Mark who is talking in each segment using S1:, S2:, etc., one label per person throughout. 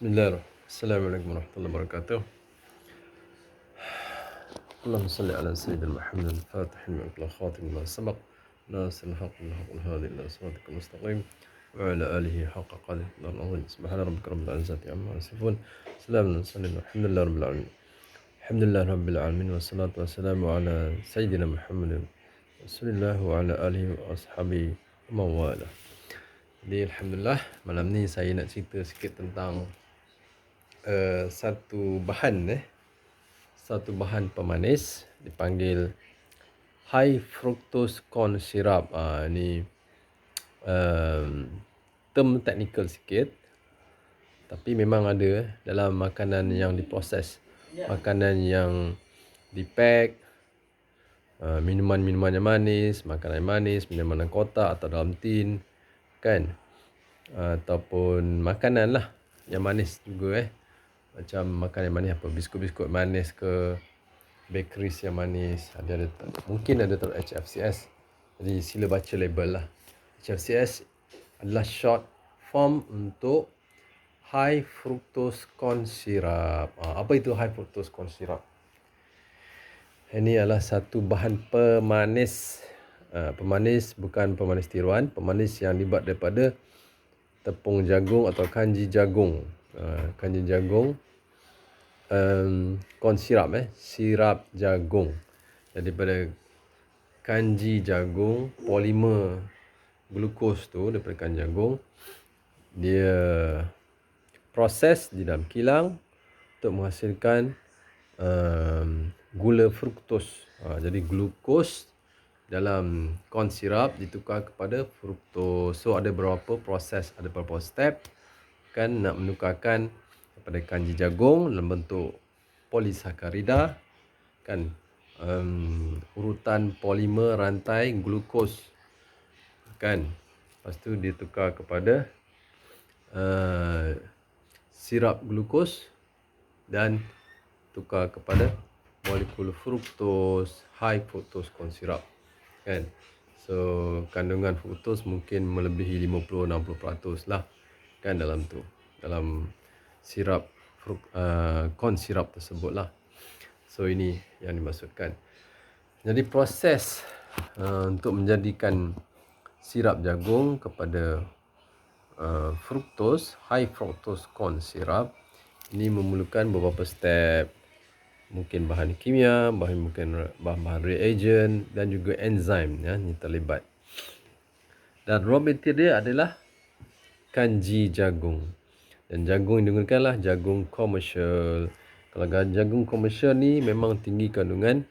S1: Bismillah. Assalamualaikum warahmatullahi wabarakatuh. اللهم صل على سيدنا محمد الفاتح لما أغلق خاتم ما سبق ناصر الحق بالحق الهادي إلى صراطك المستقيم وعلى آله حق قدره العظيم سبحان ربك رب العزة عما يصفون سلام على المرسلين والحمد لله رب العالمين. الحمد لله رب العالمين والصلاة والسلام على سيدنا محمد رسول الله وعلى آله وأصحابه ومن والاه. Jadi alhamdulillah malam ni saya nak cerita sikit tentang satu bahan pemanis dipanggil high fructose corn syrup. Ini term teknikal sikit, tapi memang ada dalam makanan yang diproses, makanan yang dipack, minuman-minuman yang manis, makanan yang manis, minuman kotak atau dalam tin, kan, ataupun makanan lah yang manis juga macam makanan yang manis, apa biskut-biskut manis ke, bakeries yang manis, mungkin ada taruh HFCS. Jadi sila baca label lah. HFCS adalah short form untuk high fructose corn syrup. Apa itu high fructose corn syrup? Ini adalah satu bahan pemanis. Pemanis bukan pemanis tiruan, pemanis yang dibuat daripada tepung jagung atau kanji jagung. Kanji jagung, corn syrup, sirap jagung. Daripada kanji jagung, polimer glukos tu daripada kanji jagung, dia proses di dalam kilang untuk menghasilkan gula fruktos. Jadi glukos dalam corn syrup ditukar kepada fruktos. So ada beberapa proses, ada beberapa step kan nak menukarkan daripada kanji jagung dalam bentuk polisakarida, kan, urutan polimer rantai glukos, kan, lepas tu ditukar kepada sirap glukos dan tukar kepada molekul fruktos, high fructose corn syrup, kan. So kandungan fruktos mungkin melebihi 50-60% lah, kan, dalam sirap corn syrup tersebut lah. So ini yang dimaksudkan. Jadi proses untuk menjadikan sirap jagung kepada high fructose corn syrup ini memerlukan beberapa step. Mungkin bahan kimia, mungkin bahan reagent dan juga enzim yang terlibat. Dan raw material adalah kanji jagung. Dan jagung yang digunakanlah jagung komersial. Kalau jagung komersial ni memang tinggi kandungan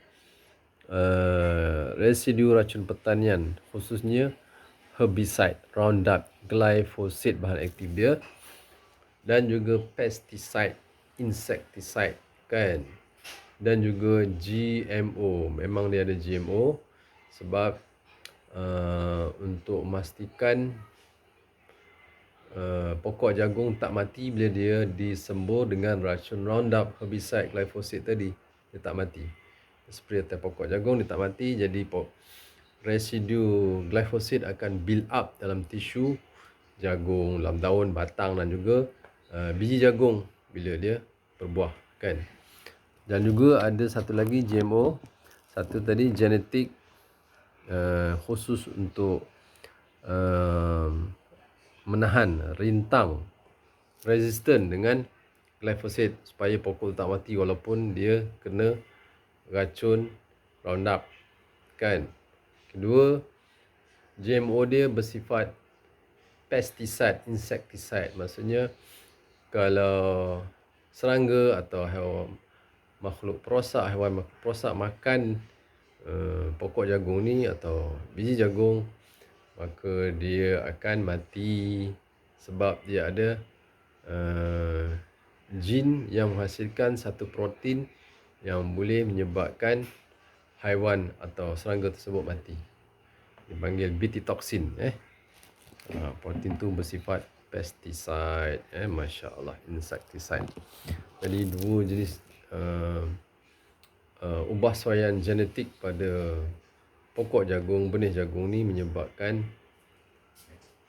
S1: residu racun pertanian, khususnya herbicide, Roundup, glyphosate bahan aktif dia, dan juga pesticide, insecticide, kan, dan juga GMO. Memang dia ada GMO sebab untuk memastikan pokok jagung tak mati bila dia disembur dengan racun Roundup, herbicide, glyphosate tadi, dia tak mati. Spray atas pokok jagung dia tak mati, jadi residu glyphosate akan build up dalam tisu jagung, dalam daun, batang dan juga biji jagung bila dia berbuah, kan. Dan juga ada satu lagi GMO, satu tadi genetik, khusus untuk menahan rintang, resisten dengan glyphosate supaya pokok tak mati walaupun dia kena racun Roundup, kan. Kedua, GMO dia bersifat pesticide, insecticide. Maksudnya kalau serangga atau haiwan makhluk perosak makan pokok jagung ni atau biji jagung, maka dia akan mati sebab dia ada jin yang menghasilkan satu protein yang boleh menyebabkan haiwan atau serangga tersebut mati. Dipanggil Bt toxin. Protein tu bersifat pesticide, Masya Allah, insecticide. Jadi dua jenis ubahsuaian genetik pada pokok jagung, benih jagung ni menyebabkan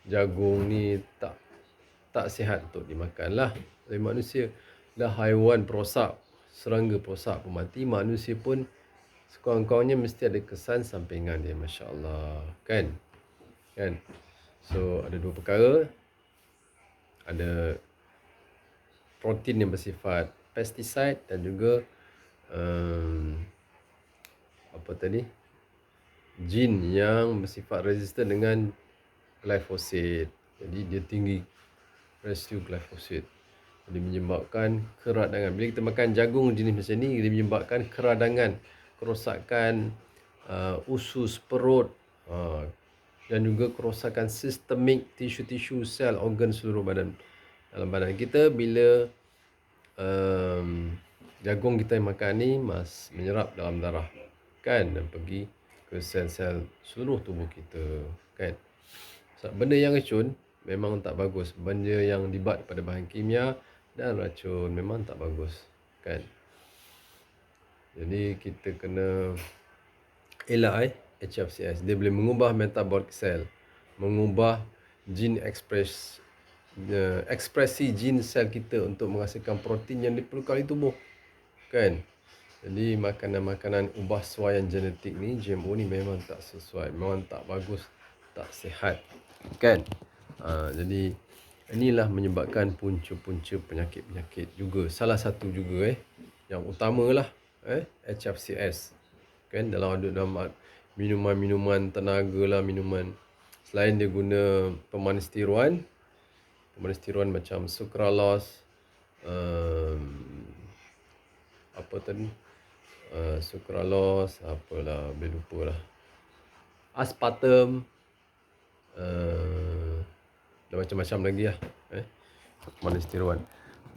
S1: jagung ni tak tak sihat untuk dimakan lah oleh manusia. Dah haiwan perosak, serangga perosak pun mati, manusia pun sekurang-kurangnya mesti ada kesan sampingan dia, Masya Allah. Kan? So, ada dua perkara. Ada protein yang bersifat pesticide dan juga jin yang bersifat resistan dengan glyphosate. Jadi dia tinggi residu glyphosate. Jadi menyebabkan keradangan. Bila kita makan jagung jenis macam ni, dia menyebabkan keradangan, kerosakan usus perut, dan juga kerosakan sistemik tisu-tisu sel organ seluruh badan. Dalam badan kita, bila jagung kita yang makan ni menyerap dalam darah, kan, dan pergi ke sel-sel seluruh tubuh kita, kan. Benda yang racun memang tak bagus. Benda yang dibuat daripada bahan kimia dan racun memang tak bagus, kan. Jadi kita kena elak HFCS. Dia boleh mengubah metabolic cell, mengubah ekspresi jin sel kita untuk menghasilkan protein yang diperlukan oleh tubuh, kan. Jadi makanan-makanan ubah suaian genetik ni, GMO ni memang tak sesuai, memang tak bagus, tak sihat, kan. Jadi inilah menyebabkan punca-punca penyakit-penyakit juga. Salah satu juga yang utamalah HFCS, kan. Dalam minuman-minuman tenaga lah, minuman selain dia guna pemanis tiruan macam sucralose, sucralose, apalah, boleh lupa lah, aspartam, dan macam-macam lagi lah, pemanis tiruan.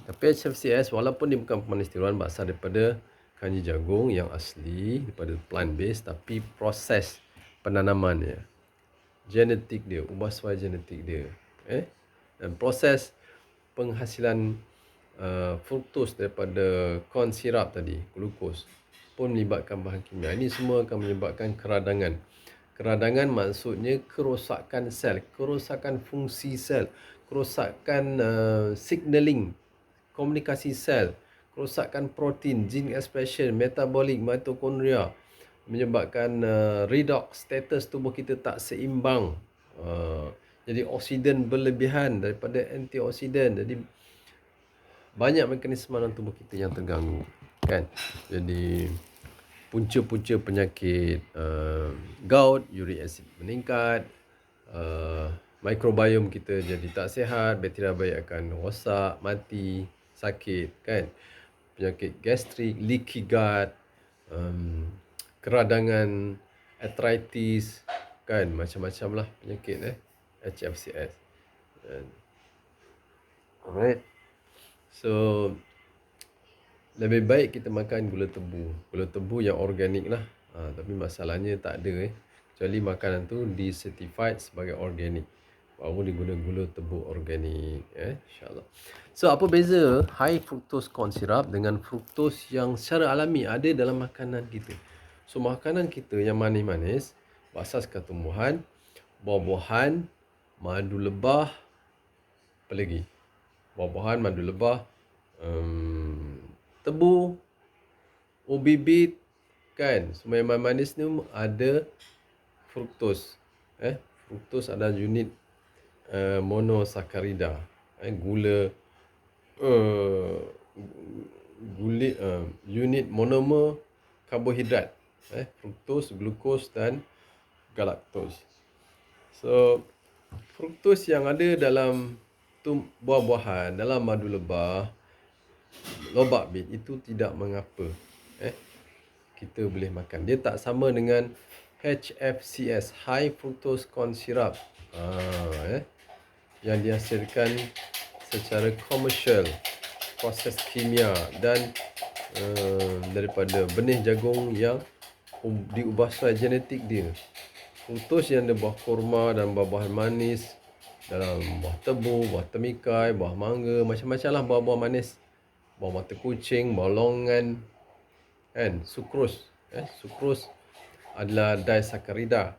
S1: Tapi HFCS walaupun dia bukan pemanis tiruan, berasal daripada kanji jagung yang asli, daripada plant based, tapi proses penanaman dia, genetik dia, ubah suai genetik dia, dan proses penghasilan fruktos daripada corn syrup tadi, glukos, pun melibatkan bahan kimia. Ini semua akan menyebabkan keradangan. Keradangan maksudnya kerosakan sel, kerosakan fungsi sel, kerosakan signaling, komunikasi sel, kerosakan protein, gene expression, metabolic, mitokondria, menyebabkan redox, status tubuh kita tak seimbang. Jadi oksidan berlebihan daripada antioksidan. Jadi banyak mekanisme dalam tubuh kita yang terganggu, kan. Jadi punca-punca penyakit gout, uric acid meningkat, mikrobiom kita jadi tak sihat, bakteria baik akan rosak, mati, sakit, kan. Penyakit gastrik, leaky gut, keradangan, arthritis, kan, macam-macam lah penyakit HFCS. Alright. So lebih baik kita makan gula tebu yang organik lah. Tapi masalahnya tak ada kecuali makanan tu di-certified sebagai organik, baru diguna gula tebu organik, insyaAllah. So apa beza high fructose corn syrup dengan fructose yang secara alami ada dalam makanan kita? So makanan kita yang manis-manis, berasaskan tumbuhan, buah-buahan, madu lebah, apa lagi? Buah-buahan, madu lebah, tebu, ubi bit, kan. Semua yang manis ni ada fruktos. Fruktos adalah unit monosakarida, gula, unit monomer karbohidrat, fruktos, glukos dan galaktos. So fruktos yang ada dalam buah-buahan, dalam madu lebah, lobak bit, itu tidak mengapa, kita boleh makan. Dia tak sama dengan HFCS, high fructose corn syrup, yang dihasilkan secara komersial, proses kimia dan daripada benih jagung yang diubah suai genetik dia. Fructose yang ada buah kurma dan buah-buahan manis, dalam buah tebu, buah temikai, buah mangga, macam-macam lah buah-buah manis, buah mata kucing, buah longan, kan. Sukros adalah disakarida.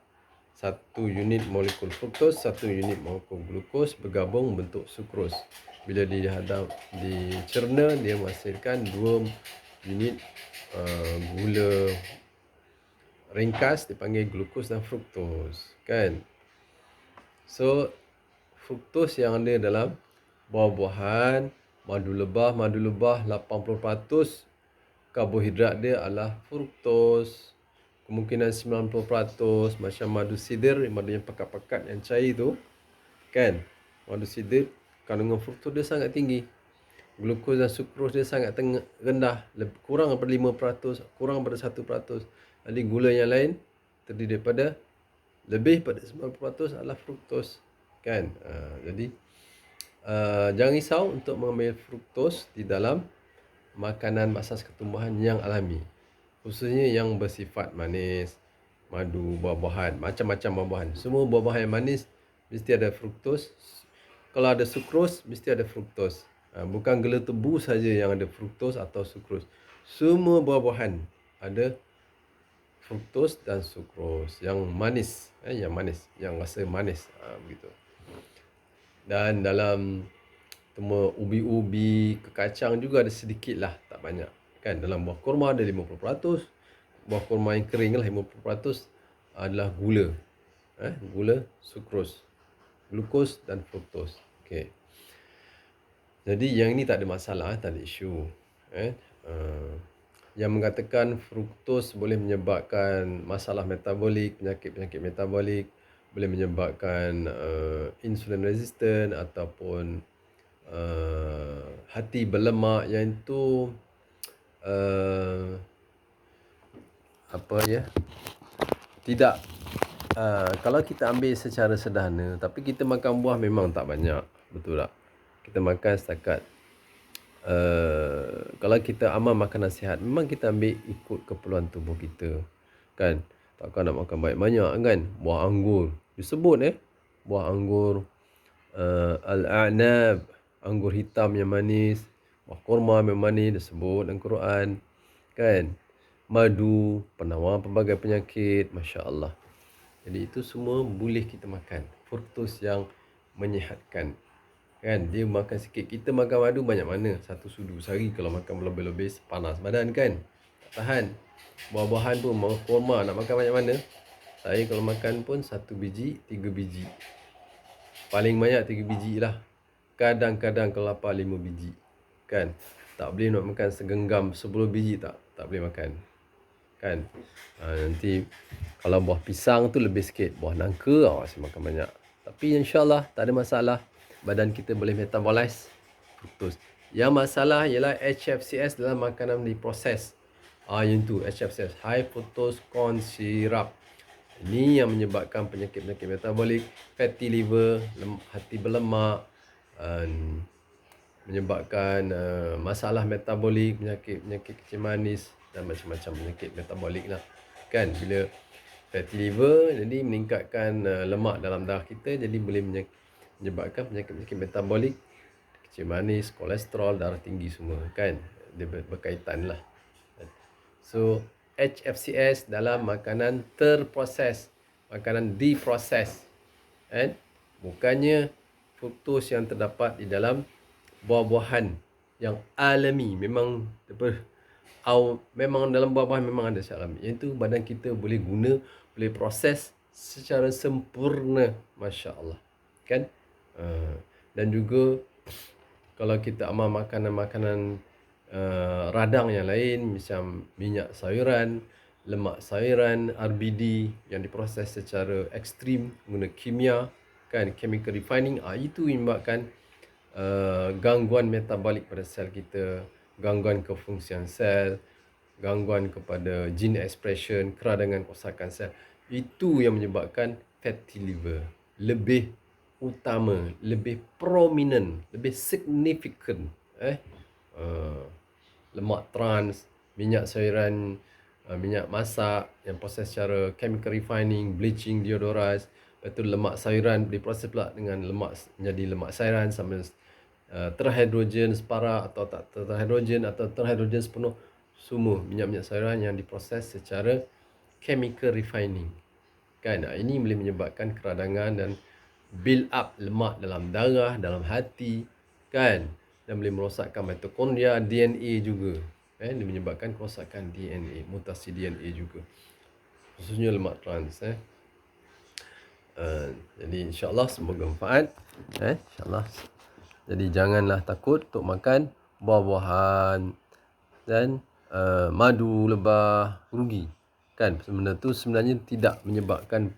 S1: Satu unit molekul fruktos, satu unit molekul glukos bergabung bentuk sukros. Bila dicerna, dia menghasilkan 2 unit gula ringkas dipanggil glukos dan fruktos, kan? So fruktos yang ada dalam buah-buahan, madu lebah 80% karbohidrat dia adalah fruktos. Kemungkinan 90% macam madu sidir, madu yang pekat-pekat yang cair tu, kan? Madu sidir kandungan fruktos dia sangat tinggi. Glukos dan sukros dia sangat rendah, kurang daripada 5%, kurang daripada 1%. Jadi gula yang lain terdiri daripada lebih pada 90% adalah fruktos, kan? Jadi jangan risau untuk mengambil fruktos di dalam makanan asas ketumbuhan yang alami, khususnya yang bersifat manis, madu, buah-buahan, macam-macam buah-buahan. Semua buah-buahan yang manis mesti ada fruktos. Kalau ada sukros, mesti ada fruktos. Bukan gula tebu saja yang ada fruktos atau sukros. Semua buah-buahan ada fruktos dan sukros yang manis, yang rasa manis, begitu. Dan dalam ubi-ubi, kekacang juga ada sedikit lah, tak banyak, kan? Dalam buah kurma ada 50%, buah kurma yang kering lah 50% adalah gula, gula, sukros, glukos dan fruktos. Okay. Jadi yang ini tak ada masalah, tak ada isu. Yang mengatakan fruktos boleh menyebabkan masalah metabolik, penyakit-penyakit metabolik, boleh menyebabkan insulin resistant ataupun hati berlemak, yang itu tidak, kalau kita ambil secara sederhana, tapi kita makan buah memang tak banyak, betul tak? Kita makan setakat kalau kita amal makan nasihat, memang kita ambil ikut keperluan tubuh kita, kan? Takkan nak makan banyak-banyak, kan? Buah anggur disebut, buah anggur al-a'nab, anggur hitam yang manis, buah kurma yang manis disebut dalam Quran, kan? Madu, penawar pelbagai penyakit, masya-Allah. Jadi itu semua boleh kita makan. Fruktos yang menyihatkan, kan? Dia makan sikit. Kita makan madu banyak mana? Satu sudu sehari. Kalau makan lebih-lebih panas badan, kan? Tak tahan. Buah-buahan pun, kurma nak makan banyak mana? Saya kalau makan pun 1 biji, 3 biji. Paling banyak 3 biji lah. Kadang-kadang kalau lapar 5 biji, kan? Tak boleh nak makan segenggam 10 biji, tak boleh makan, kan? Nanti kalau buah pisang tu lebih sikit, buah nangka saya makan banyak. Tapi insyaAllah tak ada masalah, badan kita boleh metabolize fruktos. Yang masalah ialah HFCS dalam makanan diproses. Yang tu HFCS, high fructose corn syrup. Ini yang menyebabkan penyakit-penyakit metabolik, fatty liver, hati berlemak, menyebabkan masalah metabolik, penyakit kecil manis dan macam-macam penyakit metabolik lah, kan? Bila fatty liver, jadi meningkatkan lemak dalam darah kita, jadi boleh menyebabkan penyakit-penyakit metabolik, kecil manis, kolesterol, darah tinggi semua, kan? Dia berkaitan lah. So HFCS dalam makanan terproses, makanan diproses, kan? Bukannya fruktos yang terdapat di dalam buah-buahan yang alami. Memang dalam buah-buahan memang ada secara alami. Yang itu badan kita boleh guna, boleh proses secara sempurna, masya-Allah, kan? Dan juga kalau kita amal makanan-makanan radang yang lain, macam minyak sayuran, lemak sayuran, RBD yang diproses secara ekstrim guna kimia, kan? Chemical refining, itu menyebabkan gangguan metabolik pada sel kita, gangguan kefungsian sel, gangguan kepada gene expression, keradangan rosakan sel. Itu yang menyebabkan fatty liver lebih utama, lebih prominent, lebih significant. Lemak trans, minyak sayuran, minyak masak yang proses secara chemical refining, bleaching, deodorize. Lepas tu lemak sayuran diproses pula dengan lemak menjadi lemak sayuran sama terhidrogen separa atau tak terhidrogen atau terhidrogen sepenuh. Semua minyak-minyak sayuran yang diproses secara chemical refining, Kan, ini boleh menyebabkan keradangan dan build up lemak dalam darah, dalam hati, kan, dan boleh merosakkan mitokondria, DNA juga. Dia menyebabkan kerosakan DNA, mutasi DNA juga, khususnya lemak trans. Jadi insyaAllah semoga manfaat. InsyaAllah. Jadi janganlah takut untuk makan buah-buahan dan madu lebah, rugi. Kan, benda tu sebenarnya tidak menyebabkan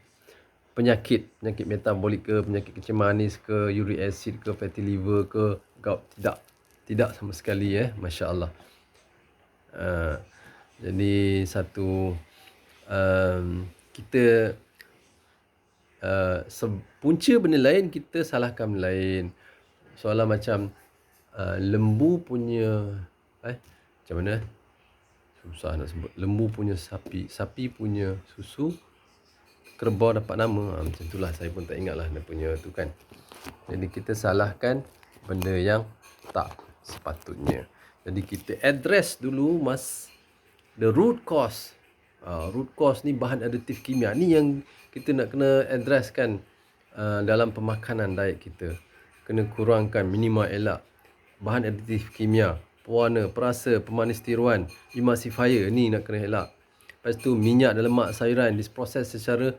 S1: penyakit metabolik ke, penyakit kencing manis ke, uric acid ke, fatty liver ke, gout. Tidak sama sekali. Masya-Allah. Jadi satu kita punca benda lain, kita salahkan benda lain. Soalan macam lembu punya macam mana? Susah nak sebut. Lembu punya sapi, sapi punya susu, kerbau dapat nama. Macam itulah, saya pun tak ingatlah dia punya tu kan. Jadi kita salahkan benda yang tak sepatutnya. Jadi kita address dulu the root cause. Root cause ni bahan aditif kimia. Ni yang kita nak kena address kan dalam pemakanan diet kita. Kena kurangkan, minimal elak bahan aditif kimia, pewarna, perasa, pemanis tiruan, emulsifier, ni nak kena elak. Lepas tu minyak dan lemak sayuran diproses secara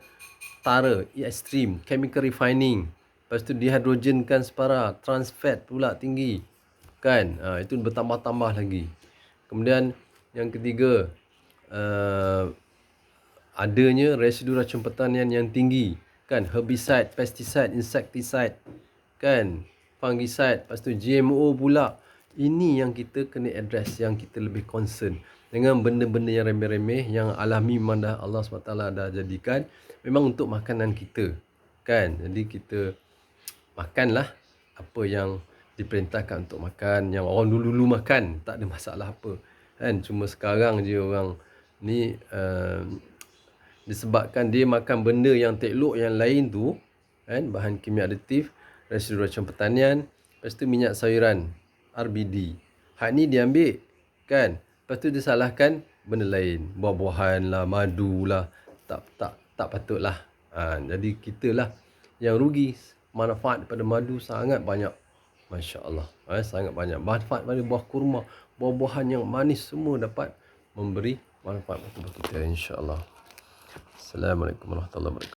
S1: tara, ekstrim, chemical refining. Lepas tu dihidrogenkan separa, trans fat pula tinggi. Kan? Itu bertambah-tambah lagi. Kemudian yang ketiga, adanya residu racun pertanian yang tinggi. Kan? Herbicide, pesticide, insecticide. Kan? Fungicide. Lepas tu GMO pula. Ini yang kita kena address, yang kita lebih concern dengan benda-benda yang remeh-remeh, yang alami memang dah Allah SWT dah jadikan memang untuk makanan kita. Kan? Jadi kita makanlah apa yang diperintahkan untuk makan, yang orang dulu-dulu makan, tak ada masalah apa. Kan? Cuma sekarang je orang ni disebabkan dia makan benda yang tak elok yang lain tu, kan, bahan kimia aditif, residu racun pertanian, lepas tu minyak sayuran, RBD. Hak ni dia ambil, kan. Lepas tu dia salahkan benda lain, buah-buahan lah, madu lah. Tak patutlah. Jadi kita lah yang rugi. Manfaat daripada madu sangat banyak. Masya-Allah. Sangat banyak. Manfaat pada buah kurma, buah-buahan yang manis semua dapat memberi manfaat kepada kita, insya-Allah. Assalamualaikum warahmatullahi wabarakatuh.